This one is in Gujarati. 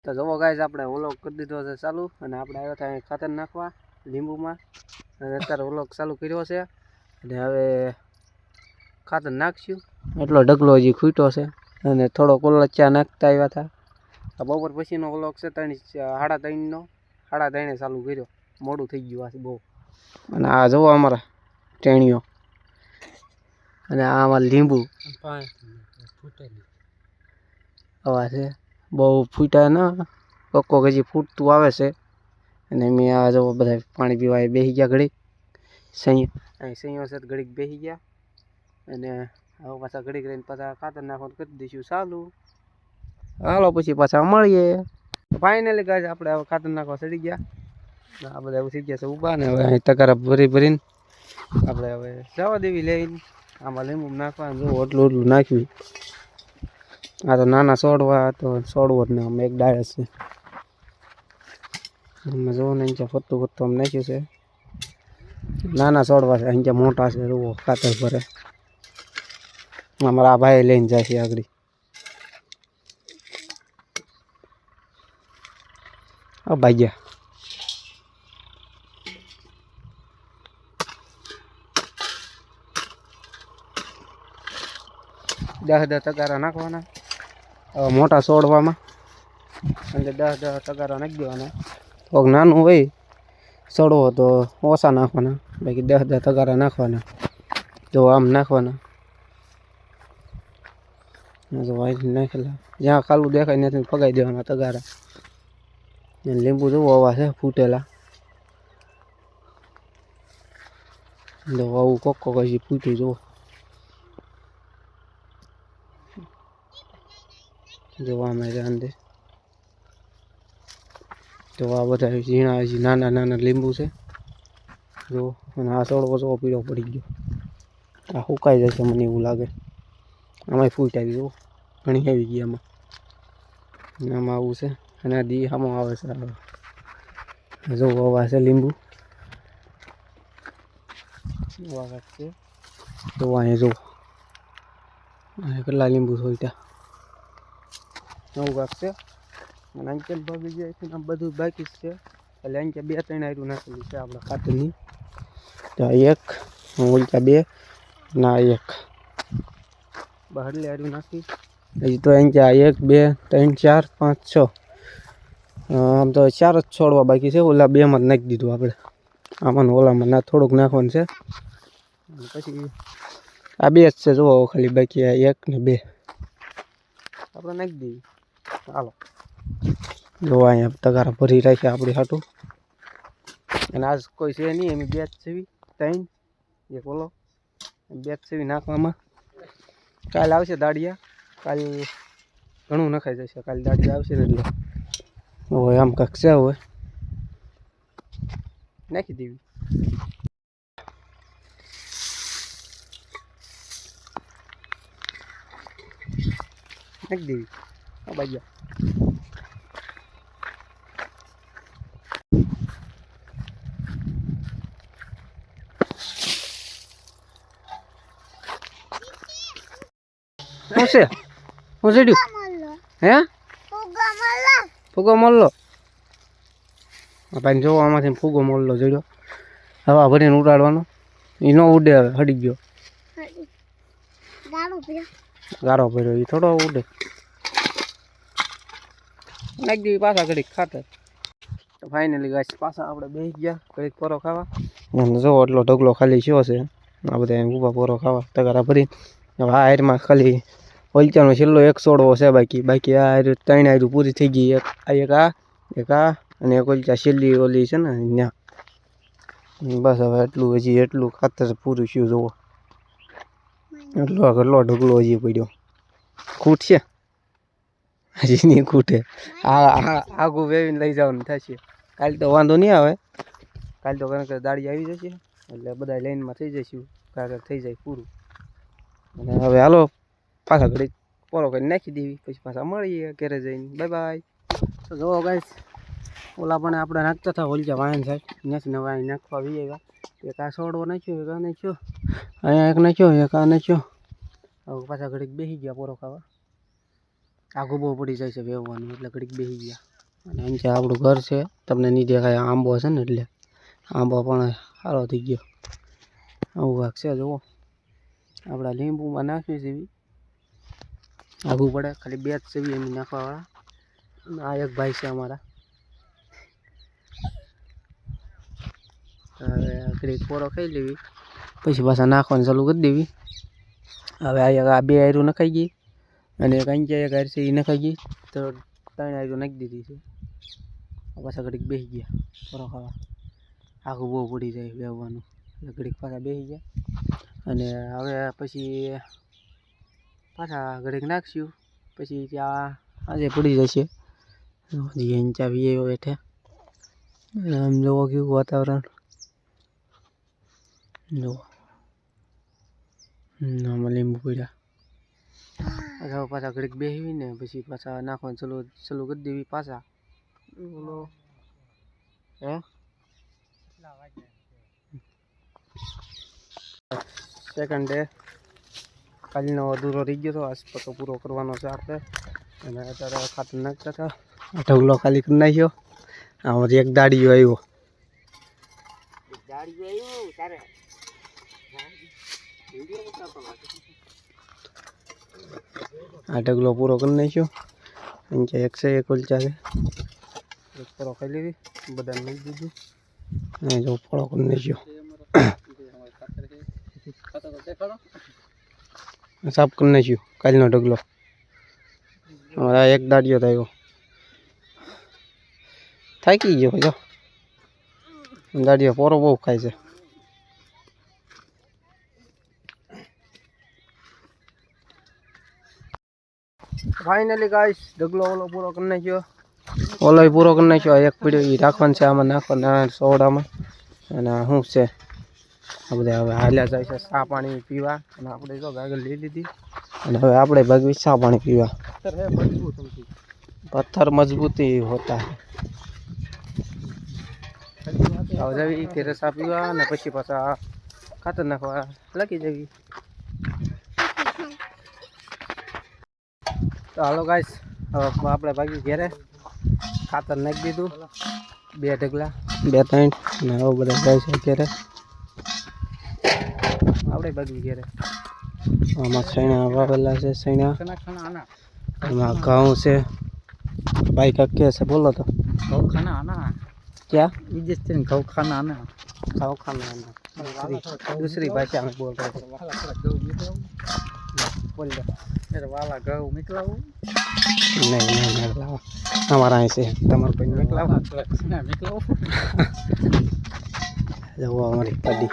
તો જુઓ ગાઈસ આપણે વ્લોગ કરી દીધો છે ચાલુ અને આપણે આવ્યા હતા ખાતર નાખવા લીંબુમાં અને અત્યારે વ્લોગ ચાલુ કર્યો છે અને હવે ખાતર નાખશું એટલો ઢગલો હજી ખૂટ્યો છે અને થોડો કોલચા નાખતા આવ્યા હતા આ બપોર પછીનો વ્લોગ છે 3:30નો 3:30 ચાલુ કર્યો મોડું થઈ ગયું આ બહુ અને આ જુઓ અમારા ટેણીઓ અને આ અમારા લીંબુ હવા છે બહુ ફૂટ્યા ના કોક હજી ફૂટતું આવે છે અને મેં આ જો બધા પાણી પીવા બેસી ગયા ઘડીક સહીઓ છે ઘડીક બેસી ગયા અને હવે પાછા ઘડીક રહીને પાછા ખાતર નાખવાનું કરી દઈશું ચાલુ હાલો પછી પાછા મળીએ ફાઇનલી ગાઈસ આપણે હવે ખાતર નાખવા ચડી ગયા આ બધા ઉઠી ગયા છે ઊભા ને હવે અહીં તગારા ભરીને આપણે હવે જવા દેવી લઈને આમાં લીંબુ નાખવાનું જો એટલું નાખ્યું આ તો નાના છોડવા તો છોડવો જ ને આમ એક ડાળ છે એમાં જોવો ને અહીંયા ફરતું આમ નાખ્યું છે નાના છોડવા છે અહીંયા મોટા છે જુઓ ખાતર ભરે અમારા આ ભાઈ લઈને જાય છે આગળ આ ભાગ્યા દસ તગારા નાખવાના મોટા છોડવામાં અને 10 તગારા નાખી દેવાના કોઈક નાનું હોય છોડવો તો ઓછા નાખવાના બાકી 10 તગારા નાખવાના જો આમ નાખવાના જો વાઈટ નાખેલા જ્યાં ખાલું દેખાય નથી ફગાઈ દેવાના તગારા લીંબુ જોવો આવા છે ફૂટેલા જો આવું કોક હજી ફૂટ્યું જુઓ જોવામાં અંદર તો આ બધા ઝીણા હજી નાના લીંબુ છે જો અને આ છોડવો જો પીળો પડી ગયો આ સુકાઈ જશે મને એવું લાગે આમાં ફૂટ આવી જુઓ ઘણી આવી ગઈ આમાં આવું છે અને આ દી આમાં આવે છે જો આવા છે લીંબુ છે તો અહીંયા જો કેટલા લીંબુ છોડ્યા નવું કાક છે અને અંકેલ ભાગી જાય છે આમ બધું બાકી છે એટલે અંકે 2-3 આયરું નાખેલું છે આપણે ખાતરની તો એક ઓલકા 2 ના એક બહારલી આયરું નાખી હજી તો અંકે 1 2 3 4 5 6 આમ તો 4 જ છોડવા બાકી છે ઓલા 2 માં નાખી દીધું આપણે આમાં ઓલામાં ના થોડુંક નાખવાનું છે પછી આ 2 જ છે જુઓ ખાલી બાકી આ 1 ને 2 આપણે નાખી દઈએ ચાલો જો અહીંયા તગારા ભરી રાખ્યા આપણી હાટું અને આજ કોઈ છે નહીં એમ 2 જ સેવી 3 એક ઓલો 2 જ સેવી નાખવામાં કાલે આવશે દાડિયા કાલ ઘણું નખાઈ જશે કાલે દાડિયા આવશે ને એટલે હોય આમ કાંક છે હોય નાખી દેવી નાખી દેવી આ બાજુ શું છે હું જડ્યું હે ફૂગો મળલો ભાઈ જોવો આમાંથી ફૂગો મળલો જડ્યો હવા ભરીને ઉડાડવાનો એ ન ઉડે હવે હડી ગયો ગારો ભર્યો એ થોડો ઉડે નાખી દેવી પાછા ઘડીક ખાતર તો ફાઇનલી ગાઈસ પાછા આપણે બેસી ગયા ઘડીક પોરો ખાવા અને જો એટલો ઢગલો ખાલી થયો છે આ બધા ઊભા પોરો ખાવા તગારા ભરી હવે આ હારમાં ખાલી ઓલચાનો છેલ્લો એક છોડવો છે બાકી આ 3 આયરું પૂરી થઈ ગઈ એક આ અને એક ઓલચા છેલ્લી ઓલી છે ને ત્યાં બસ હવે એટલું ખાતર પૂરું થયું જુઓ એટલો ઢગલો હજી પડ્યો ખૂટ છે હજી નહીં ખૂટે આગું વેવીને લઈ જવાનું થશે કાલે તો વાંધો નહીં આવે કાલે તો કારણ કે દાડી આવી જશે એટલે બધા લાઈનમાં થઈ જઈશું કારણ થઈ જાય પૂરું અને હવે હાલો પાછા ઘડી પોરો કરી નાખી દેવી પછી પાછા મળીએ ઘરે જઈને બાય બાય તો જુઓ ગાઈસ ઓલા પણ આપણે નાખતા હતા ઓલજા વાયન સાઈડ ત્યાંથી નવા અહીં નાખવા આવી આવ્યા એક આ છોડવો નાખ્યો એક આ નાખ્યો અહીંયા એક નાખ્યો એક આ નાખ્યો હવે પાછા ઘડીક બેસી ગયા પોરો ખાવા આઘું બહુ પડી જાય છે વેવવાનું એટલે ઘડીક બેસી ગયા અને અહીં આપણું ઘર છે. તમને નહીં દેખાય, આંબો છે ને એટલે આંબો પણ સારો થઈ ગયો. આવું વાગ છે જુઓ. આપણા લીંબુમાં નાખવી છે એવી આગું પડે, ખાલી 2 જ સેવી એમ નાખવાવાળા. આ એક ભાઈ છે અમારા. હવે ઘડીક પોરો ખાઈ લેવી પછી પાછા નાખવાનું ચાલુ કરી દેવી. હવે આ 2 આયરું નખાઈ ગઈ અને એક અહીંયા એક આયર છે એ નખાઈ ગઈ, તો 3 આયરું નાખી દીધી છે. પાછા ઘડીક બેસી ગયા પોરો ખાવા. આખું બહુ પડી જાય બેહવાનું એટલે ઘડીક પાછા બેસી ગયા. અને હવે પછી પાછા ઘડીક નાખશું પછી ત્યાં આજે પડી જશે. હજી ઊંચા વીએ બેઠે આમ જોવો કેવું વાતાવરણ જુઓ. આમાં લીંબુ પડ્યા. હવે પાછા ઘડીક બેસવી ને પછી પાછા નાખવાનું ચાલુ કરી દેવી પાછા. બોલો હે સેકન્ડ ડે કાલનો અધૂરો રહી ગયો હતો. આજ પતો પૂરો કરવાનો છે આપણે. અને અત્યારે ખાતર નાખતા હતા. ઢગલો ખાલી કરી નાખ્યો. આમાંથી એક દાડીઓ આવ્યો. આ ઢગલો પૂરો કરી નાખ્યો. અહીંયા એક છે, એક ઉલચા છે. એક ફળો ખાઈ લીધી, બધા નાખી દીધું. અને જો ફળો કરી નાખ્યો. સાફ કરી નાખ્યું કાલનો ઢગલો. અમારા એક દાડિયો થયો, થાકી ગયો. જો દાડિયો પોરો બહુ ખાય છે. ફાઇનલી ગાઈસ ઢગલો ઓલો પૂરો કરી નાખ્યો. ઓલો પૂરો કરી નાખ્યો. એક પીડ્યો એ રાખવાનું છે, આમાં નાખવાના સોડામાં. અને શું છે આ બધા હવે હાલ્યા જાય છે ચા પાણી પીવા. અને આપણે જો ગાગર લઈ લીધી અને હવે આપણે ભાગવી ચા પાણી પીવા. પથ્થર મજબૂતી હોતા હવે જવી ઘેરે ચા પીવા અને પછી પાછા ખાતર નાખવા લાગી જવી. તો હાલો ગાઈસ હવે આપણે ભાગી ઘેરે. ખાતર નાખી દીધું 2 ઢગલા 2-3 અને હવે બધા જાય છે ઘેરે. આપણે ભાગી ઘેરે. આમાં સૈણા વાવેલા છે. સૈણા એમાં ઘઉં છે. ભાઈ કાક કે છે બોલો તો. घाव खाना आना क्या जिस दिन घाव खाना आना घाव खाना आना दूसरी भाषा में बोल रहे थे. बोल दो. मेरे वाला घाव निकलाओ नहीं निकलाओ. हमारा ऐसे तुम्हारे पे निकलाओ निकलाओ जो हमारी पड़ी